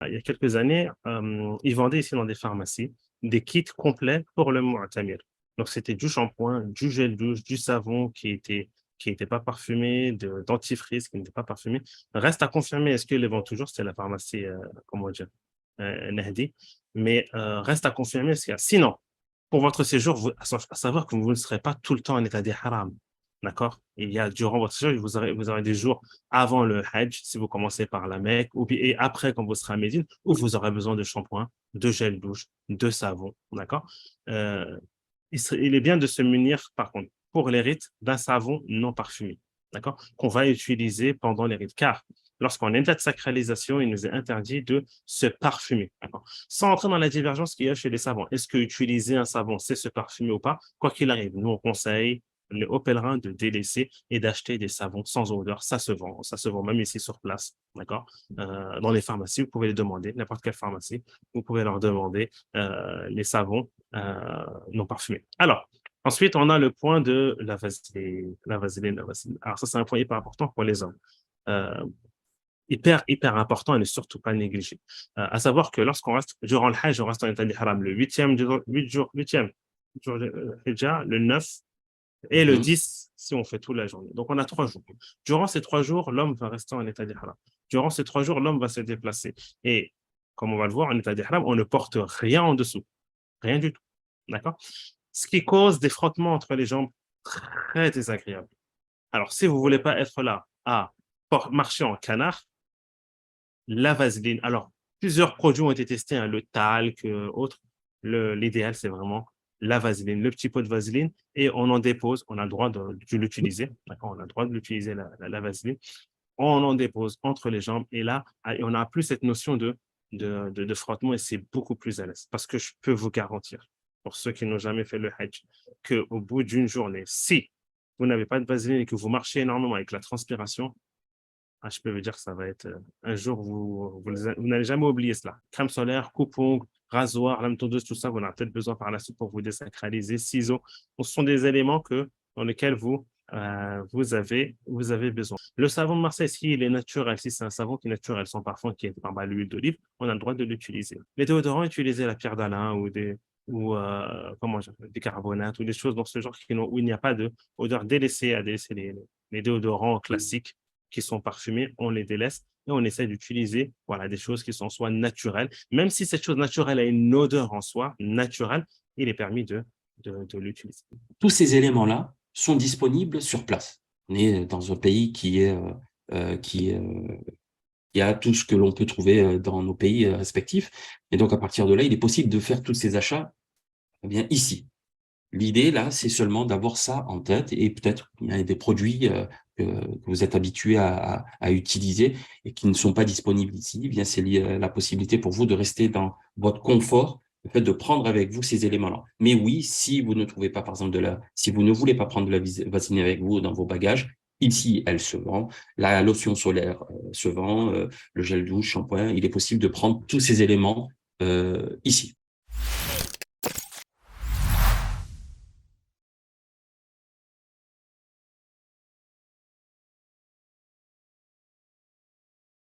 il y a quelques années, ils vendaient ici dans des pharmacies des kits complets pour le Mu'tamir. Donc, c'était du shampoing, du gel douche, du savon qui était pas parfumé, dentifrice qui n'était pas parfumé. Reste à confirmer, est-ce qu'ils les vendent toujours? C'est la pharmacie, comment dire, Nahdi. Mais reste à confirmer, sinon, pour votre séjour, à savoir que vous ne serez pas tout le temps en état d'ihram. D'accord? Durant votre séjour, vous aurez des jours avant le Hajj, si vous commencez par la Mecque, et après, quand vous serez à Médine, où vous aurez besoin de shampoing, de gel douche, de savon. D'accord? Euh, il est bien de se munir, par contre, pour les rites, d'un savon non parfumé. D'accord? Qu'on va utiliser pendant les rites. Car lorsqu'on est en état de sacralisation, il nous est interdit de se parfumer. D'accord? Sans entrer dans la divergence qu'il y a chez les savants. Est-ce que utiliser un savon, c'est se parfumer ou pas? Quoi qu'il arrive, nous, on conseille les hauts pèlerins de délaisser et d'acheter des savons sans odeur. Ça se vend même ici sur place, d'accord? Dans les pharmacies, vous pouvez les demander, n'importe quelle pharmacie, vous pouvez leur demander les savons non parfumés. Alors, ensuite, on a le point de la vaseline. La vaseline. Alors, ça, c'est un point hyper important pour les hommes. Euh, hyper important et ne surtout pas négligé. À savoir que lorsqu'on reste, durant le Hajj, on reste en état d'ihram le 8e jour de Hijjah, le 9, et le Mhm. 10 si on fait toute la journée. Donc, on a 3 jours. Durant ces 3 jours, l'homme va rester en état d'ihram. Durant ces 3 jours, l'homme va se déplacer. Et comme on va le voir, en état d'ihram, on ne porte rien en dessous. Rien du tout. D'accord? Ce qui cause des frottements entre les jambes très désagréables. Alors, si vous ne voulez pas être là à marcher en canard, la vaseline. Alors, plusieurs produits ont été testés, hein, le talc, autres. L'idéal, c'est vraiment la vaseline, le petit pot de vaseline, et on en dépose. On a le droit de l'utiliser. D'accord? On a le droit de l'utiliser, la vaseline. On en dépose entre les jambes, et là, on n'a plus cette notion de frottement, et c'est beaucoup plus à l'aise. Parce que je peux vous garantir, pour ceux qui n'ont jamais fait le Hajj, qu'au bout d'une journée, si vous n'avez pas de vaseline et que vous marchez énormément avec la transpiration, je peux vous dire que ça va être un jour, vous n'allez jamais oublier cela. Crème solaire, coupe-ongles, rasoir, lame tondeuse, tout ça, vous en avez peut-être besoin par la suite pour vous désacraliser, ciseaux. Ce sont des éléments dans lesquels vous avez besoin. Le savon de Marseille, s'il est naturel, si c'est un savon qui est naturel, sans parfum, qui est par l'huile d'olive, on a le droit de l'utiliser. Les déodorants, utiliser la pierre d'Alain des carbonates ou des choses dans ce genre où il n'y a pas d'odeur délaissée à délaisser les déodorants classiques qui sont parfumés, on les délaisse et on essaie d'utiliser voilà, des choses qui sont soit naturelles. Même si cette chose naturelle a une odeur en soi naturelle, il est permis de l'utiliser. Tous ces éléments-là sont disponibles sur place. On est dans un pays qui a tout ce que l'on peut trouver dans nos pays respectifs. Et donc, à partir de là, il est possible de faire tous ces achats eh bien, ici. L'idée, là, c'est seulement d'avoir ça en tête et peut-être il y a des produits que vous êtes habitués à utiliser et qui ne sont pas disponibles ici. Eh bien, c'est la possibilité pour vous de rester dans votre confort, le fait de prendre avec vous ces éléments-là. Mais oui, si vous ne trouvez pas, par exemple, si vous ne voulez pas prendre de la vaseline avec vous dans vos bagages, ici, elle se vend. La lotion solaire se vend, le gel douche, shampoing. Il est possible de prendre tous ces éléments ici.